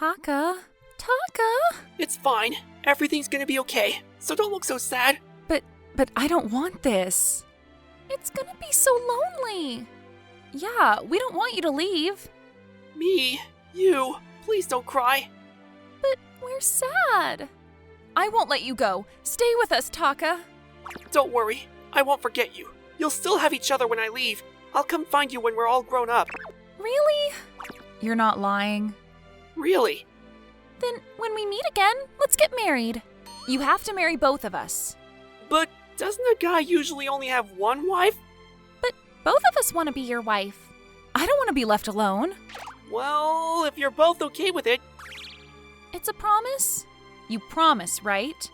Taka? Taka? It's fine. Everything's gonna be okay. So don't look so sad. But I don't want this. It's gonna be so lonely. Yeah, we don't want you to leave. Me, you, please don't cry. But we're sad. I won't let you go. Stay with us, Taka. Don't worry, I won't forget you. You'll still have each other when I leave. I'll come find you when we're all grown up. Really? You're not lying. Really? Then when we meet again, let's get married. You have to marry both of us. But doesn't a guy usually only have one wife? But both of us want to be your wife. I don't want to be left alone. Well, if you're both okay with it. It's a promise? You promise, right?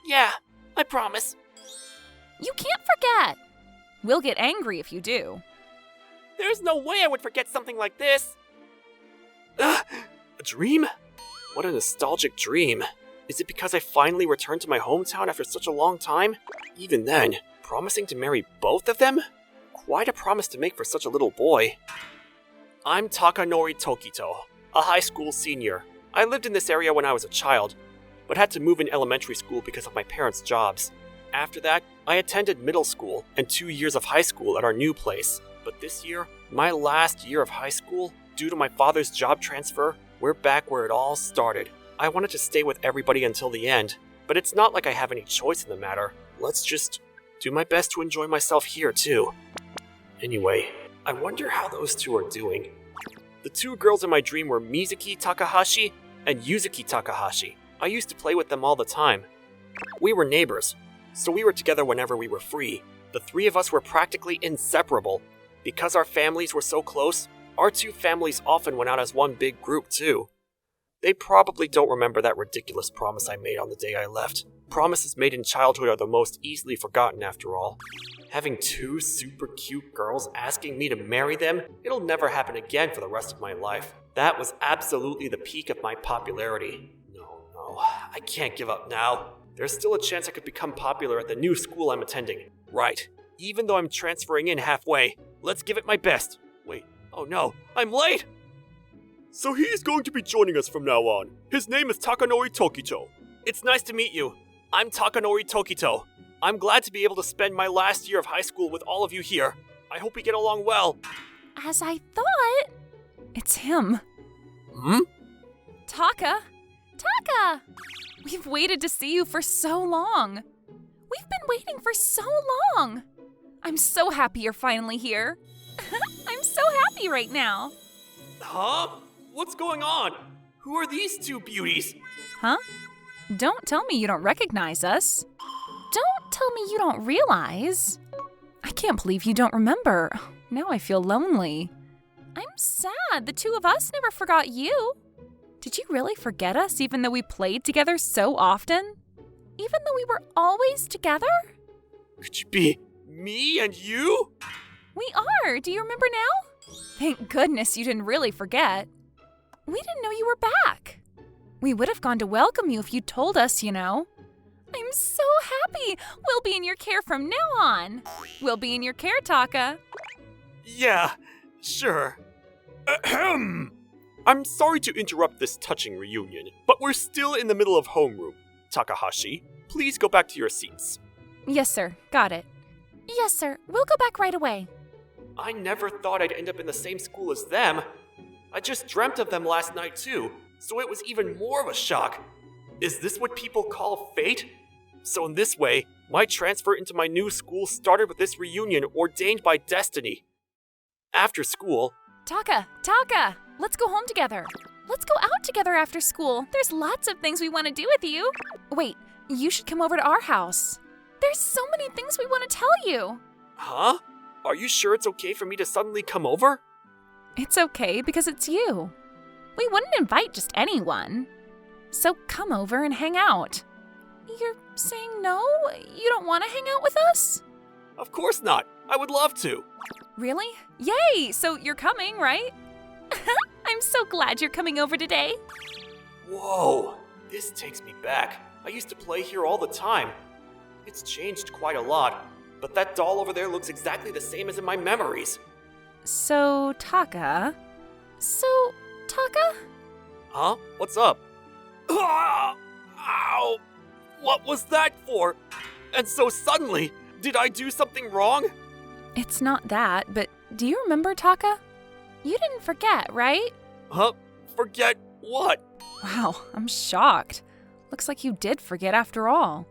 Yeah, I promise. You can't forget. We'll get angry if you do. There's no way I would forget something like this. A dream? What a nostalgic dream. Is it because I finally returned to my hometown after such a long time? Even then, promising to marry both of them? Quite a promise to make for such a little boy. I'm Takanori Tokito, a high school senior. I lived in this area when I was a child, but had to move in elementary school because of my parents' jobs. After that, I attended middle school and 2 years of high school at our new place. But this year, my last year of high school, due to my father's job transfer, we're back where it all started. I wanted to stay with everybody until the end, but it's not like I have any choice in the matter. Let's just do my best to enjoy myself here too. Anyway, I wonder how those two are doing. The two girls in my dream were Mizuki Takahashi and Yuzuki Takahashi. I used to play with them all the time. We were neighbors, so we were together whenever we were free. The three of us were practically inseparable. Because our families were so close, our two families often went out as one big group too. They probably don't remember that ridiculous promise I made on the day I left. Promises made in childhood are the most easily forgotten after all. Having two super cute girls asking me to marry them, it'll never happen again for the rest of my life. That was absolutely the peak of my popularity. No, I can't give up now. There's still a chance I could become popular at the new school I'm attending. Right, even though I'm transferring in halfway, let's give it my best. Wait, oh no, I'm late! So he's going to be joining us from now on. His name is Takanori Tokito. It's nice to meet you. I'm Takanori Tokito. I'm glad to be able to spend my last year of high school with all of you here. I hope we get along well. As I thought, it's him. Taka? We've waited to see you for so long. We've been waiting for so long. I'm so happy you're finally here. I'm so happy right now. Huh? What's going on? Who are these two beauties? Huh? Don't tell me you don't recognize us. Don't tell me you don't realize. I can't believe you don't remember. Now I feel lonely. I'm sad the two of us never forgot you. Did you really forget us even though we played together so often? Even though we were always together? Could you be me and you? We are. Do you remember now? Thank goodness you didn't really forget. We didn't know you were back. We would have gone to welcome you if you told us, you know. I'm so happy. We'll be in your care from now on. We'll be in your care, Taka. Yeah, sure. Ahem. I'm sorry to interrupt this touching reunion, but we're still in the middle of homeroom. Takahashi, please go back to your seats. Yes, sir. Got it. Yes, sir. We'll go back right away. I never thought I'd end up in the same school as them. I just dreamt of them last night too, so it was even more of a shock. Is this what people call fate? So in this way, my transfer into my new school started with this reunion ordained by destiny. After school... Taka! Let's go home together. Let's go out together after school. There's lots of things we want to do with you. Wait, you should come over to our house. There's so many things we want to tell you. Huh? Are you sure it's okay for me to suddenly come over? It's okay because it's you. We wouldn't invite just anyone. So come over and hang out. You're saying no? You don't want to hang out with us? Of course not. I would love to. Really? Yay! So you're coming, right? I'm so glad you're coming over today. Whoa, this takes me back. I used to play here all the time. It's changed quite a lot, but that doll over there looks exactly the same as in my memories. So, Taka? Huh? What's up? Ah! Ow! What was that for? And so suddenly, did I do something wrong? It's not that, but do you remember, Taka? You didn't forget, right? Huh? Forget what? Wow, I'm shocked. Looks like you did forget after all.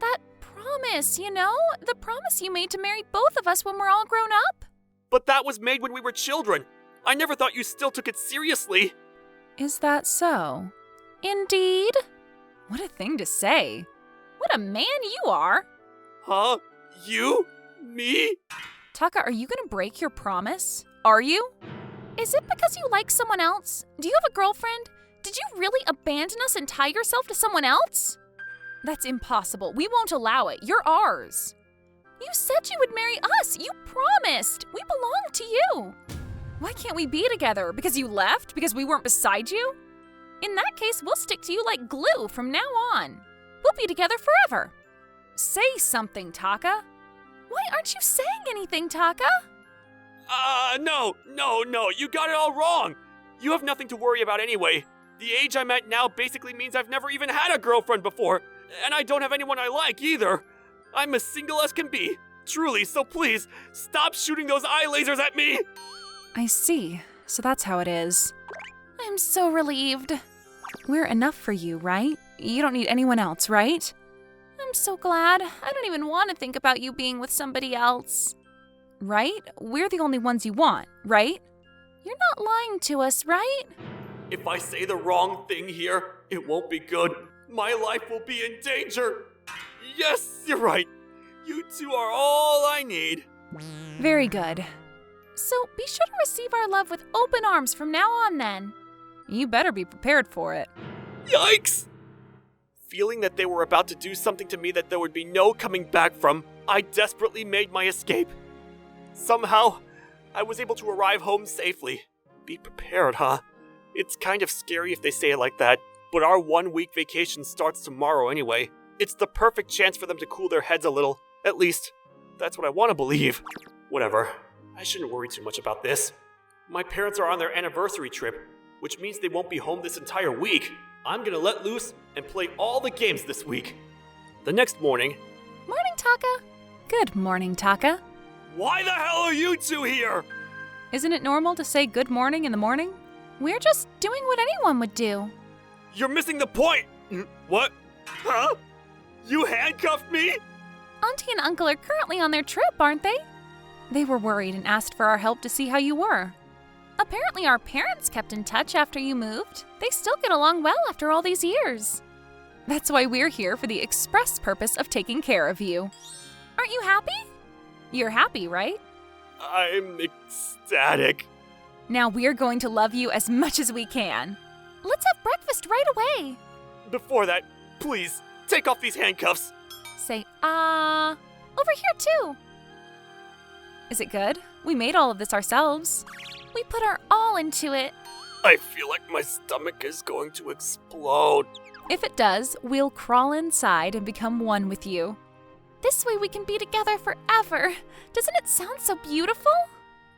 That promise, you know? The promise you made to marry both of us when we're all grown up? But that was made when we were children. I never thought you still took it seriously. Is that so? Indeed? What a thing to say. What a man you are. Huh? You? Me? Taka, are you gonna break your promise? Are you? Is it because you like someone else? Do you have a girlfriend? Did you really abandon us and tie yourself to someone else? That's impossible. We won't allow it. You're ours. You said you would marry us. You promised. We belong to you. Why can't we be together? Because you left? Because we weren't beside you? In that case, we'll stick to you like glue from now on. We'll be together forever. Say something, Taka. Why aren't you saying anything, Taka? No, you got it all wrong. You have nothing to worry about anyway. The age I'm at now basically means I've never even had a girlfriend before, and I don't have anyone I like either. I'm as single as can be, truly, so please, stop shooting those eye lasers at me! I see. So that's how it is. I'm so relieved. We're enough for you, right? You don't need anyone else, right? I'm so glad. I don't even want to think about you being with somebody else. Right? We're the only ones you want, right? You're not lying to us, right? If I say the wrong thing here, it won't be good. My life will be in danger. Yes, you're right. You two are all I need. Very good. So be sure to receive our love with open arms from now on then. You better be prepared for it. Yikes! Feeling that they were about to do something to me that there would be no coming back from, I desperately made my escape. Somehow, I was able to arrive home safely. Be prepared, huh? It's kind of scary if they say it like that, but our 1-week vacation starts tomorrow anyway. It's the perfect chance for them to cool their heads a little. At least, that's what I want to believe. Whatever. I shouldn't worry too much about this. My parents are on their anniversary trip, which means they won't be home this entire week. I'm gonna let loose and play all the games this week. The next morning... Morning, Taka. Good morning, Taka. Why the hell are you two here? Isn't it normal to say good morning in the morning? We're just doing what anyone would do. You're missing the point! What? Huh? You handcuffed me? Auntie and Uncle are currently on their trip, aren't they? They were worried and asked for our help to see how you were. Apparently our parents kept in touch after you moved. They still get along well after all these years. That's why we're here for the express purpose of taking care of you. Aren't you happy? You're happy, right? I'm ecstatic. Now we're going to love you as much as we can. Let's have breakfast right away. Before that, please, take off these handcuffs. Say, over here too. Is it good? We made all of this ourselves. We put our all into it. I feel like my stomach is going to explode. If it does, we'll crawl inside and become one with you. This way we can be together forever. Doesn't it sound so beautiful?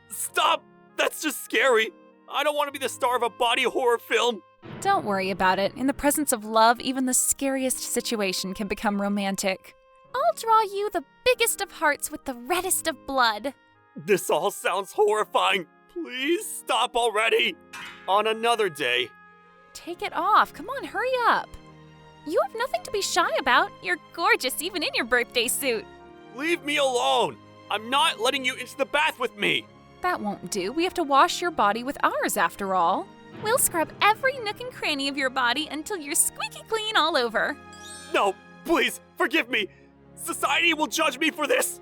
Stop! That's just scary. I don't want to be the star of a body horror film. Don't worry about it. In the presence of love, even the scariest situation can become romantic. I'll draw you the biggest of hearts with the reddest of blood. This all sounds horrifying. Please stop already. On another day. Take it off. Come on, hurry up. You have nothing to be shy about. You're gorgeous even in your birthday suit. Leave me alone. I'm not letting you into the bath with me. That won't do. We have to wash your body with ours after all. We'll scrub every nook and cranny of your body until you're squeaky clean all over. No, please, forgive me. Society will judge me for this.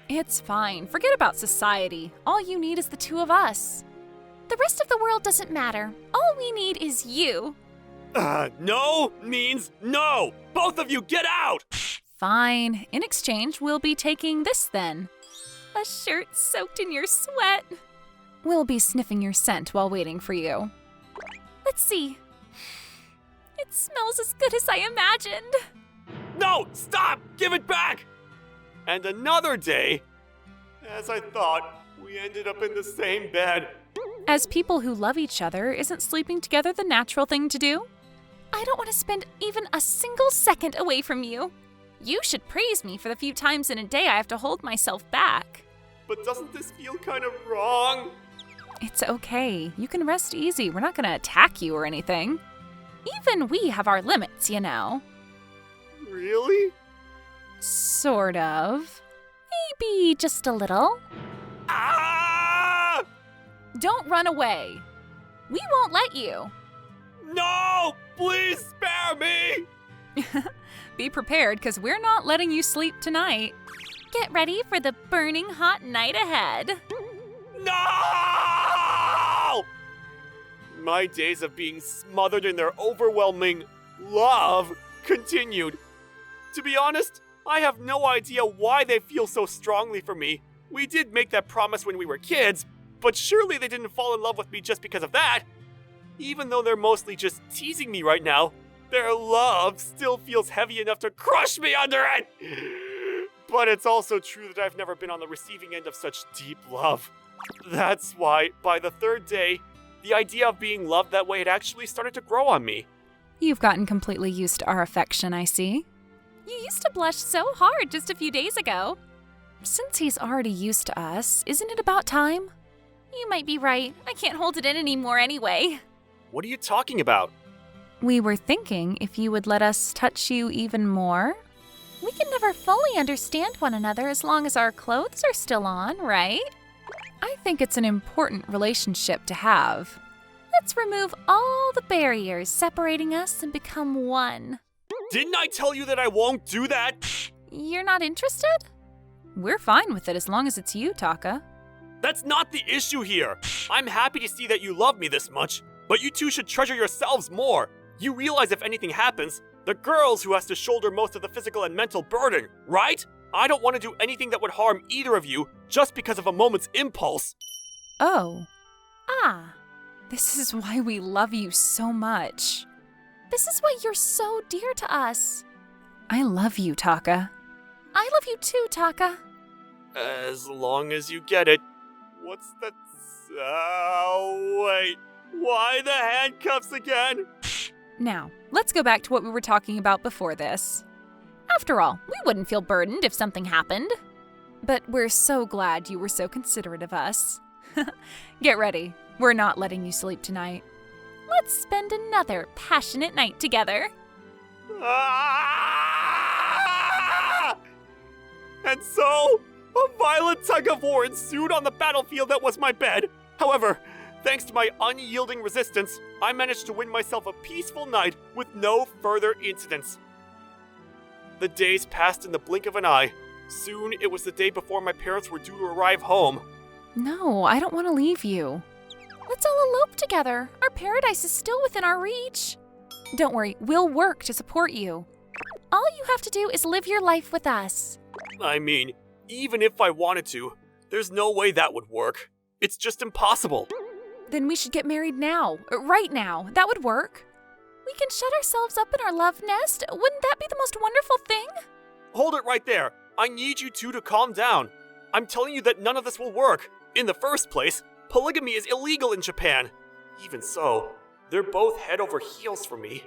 It's fine. Forget about society. All you need is the two of us. The rest of the world doesn't matter. All we need is you. No means no. Both of you get out. Fine. In exchange, we'll be taking this then. A shirt soaked in your sweat. We'll be sniffing your scent while waiting for you. Let's see. It smells as good as I imagined. No, stop! Give it back! And another day, as I thought, we ended up in the same bed. As people who love each other, isn't sleeping together the natural thing to do? I don't want to spend even a single second away from you. You should praise me for the few times in a day I have to hold myself back. But doesn't this feel kind of wrong? It's okay. You can rest easy. We're not going to attack you or anything. Even we have our limits, you know. Really? Sort of. Maybe just a little. Ah! Don't run away. We won't let you. No! Please spare me! Be prepared, because we're not letting you sleep tonight. Get ready for the burning hot night ahead. No! My days of being smothered in their overwhelming love continued. To be honest, I have no idea why they feel so strongly for me. We did make that promise when we were kids, but surely they didn't fall in love with me just because of that. Even though they're mostly just teasing me right now, their love still feels heavy enough to crush me under it. But it's also true that I've never been on the receiving end of such deep love. That's why, by the third day, the idea of being loved that way had actually started to grow on me. You've gotten completely used to our affection, I see. You used to blush so hard just a few days ago. Since he's already used to us, isn't it about time? You might be right. I can't hold it in anymore anyway. What are you talking about? We were thinking if you would let us touch you even more. We can never fully understand one another as long as our clothes are still on, right? I think it's an important relationship to have. Let's remove all the barriers separating us and become one. Didn't I tell you that I won't do that? You're not interested? We're fine with it as long as it's you, Taka. That's not the issue here. I'm happy to see that you love me this much, but you two should treasure yourselves more. You realize if anything happens, the girl's who has to shoulder most of the physical and mental burden, right? I don't want to do anything that would harm either of you just because of a moment's impulse. Oh. This is why we love you so much. This is why you're so dear to us. I love you, Taka. I love you too, Taka. As long as you get it. What's that? Oh, wait. Why the handcuffs again? Now, let's go back to what we were talking about before this. After all, we wouldn't feel burdened if something happened. But we're so glad you were so considerate of us. Get ready. We're not letting you sleep tonight. Let's spend another passionate night together. Ah! And so, a violent tug-of-war ensued on the battlefield that was my bed. However, thanks to my unyielding resistance, I managed to win myself a peaceful night with no further incidents. The days passed in the blink of an eye. Soon, it was the day before my parents were due to arrive home. No, I don't want to leave you. Let's all elope together. Our paradise is still within our reach. Don't worry, we'll work to support you. All you have to do is live your life with us. I mean, even if I wanted to, there's no way that would work. It's just impossible. Then we should get married now. Right now. That would work. We can shut ourselves up in our love nest. Wouldn't that be the most wonderful thing? Hold it right there. I need you two to calm down. I'm telling you that none of this will work. In the first place, polygamy is illegal in Japan. Even so, they're both head over heels for me.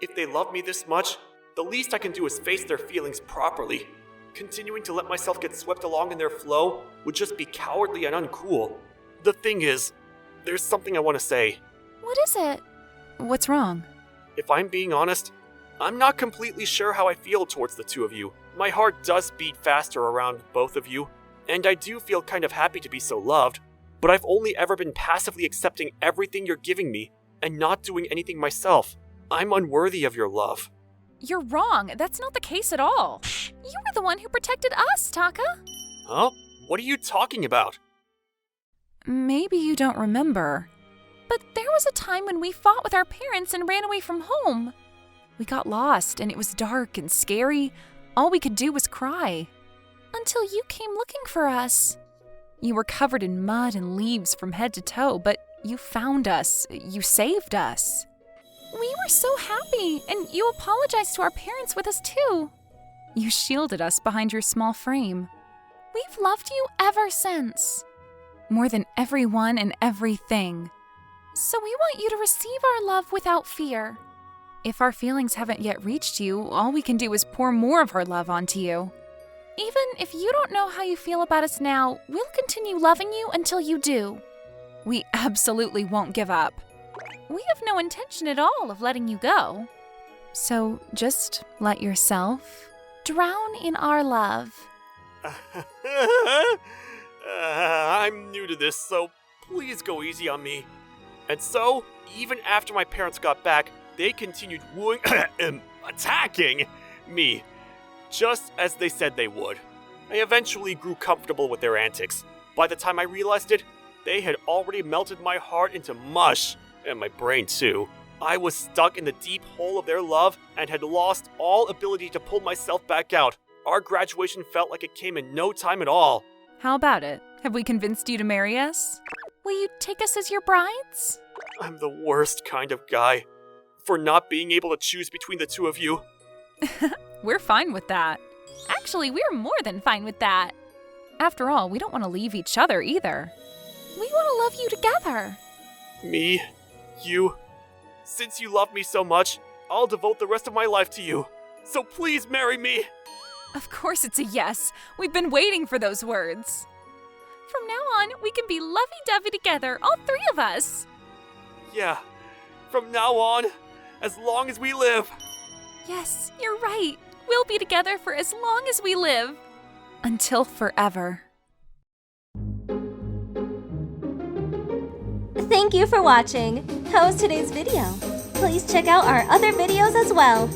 If they love me this much, the least I can do is face their feelings properly. Continuing to let myself get swept along in their flow would just be cowardly and uncool. The thing is, there's something I want to say. What is it? What's wrong? If I'm being honest, I'm not completely sure how I feel towards the two of you. My heart does beat faster around both of you, and I do feel kind of happy to be so loved, but I've only ever been passively accepting everything you're giving me and not doing anything myself. I'm unworthy of your love. You're wrong. That's not the case at all. You were the one who protected us, Taka. Huh? What are you talking about? Maybe you don't remember, but there was a time when we fought with our parents and ran away from home. We got lost, and it was dark and scary. All we could do was cry. Until you came looking for us. You were covered in mud and leaves from head to toe, but you found us. You saved us. We were so happy, and you apologized to our parents with us too. You shielded us behind your small frame. We've loved you ever since. more than everyone and everything. So we want you to receive our love without fear. If our feelings haven't yet reached you, all we can do is pour more of our love onto you. Even if you don't know how you feel about us now, we'll continue loving you until you do. We absolutely won't give up. We have no intention at all of letting you go. So just let yourself drown in our love. I'm new to this, so please go easy on me. And so, even after my parents got back, they continued wooing attacking me, just as they said they would. I eventually grew comfortable with their antics. By the time I realized it, they had already melted my heart into mush, and my brain too. I was stuck in the deep hole of their love and had lost all ability to pull myself back out. Our graduation felt like it came in no time at all. How about it? Have we convinced you to marry us? Will you take us as your brides? I'm the worst kind of guy for not being able to choose between the two of you. We're fine with that. Actually, we're more than fine with that. After all, we don't want to leave each other either. We want to love you together. Me? You? Since you love me so much, I'll devote the rest of my life to you. So please marry me! Of course it's a yes. We've been waiting for those words. From now on, we can be lovey-dovey together, all three of us. Yeah, from now on, as long as we live. Yes, you're right. We'll be together for as long as we live. Until forever. Thank you for watching. How was today's video? Please check out our other videos as well.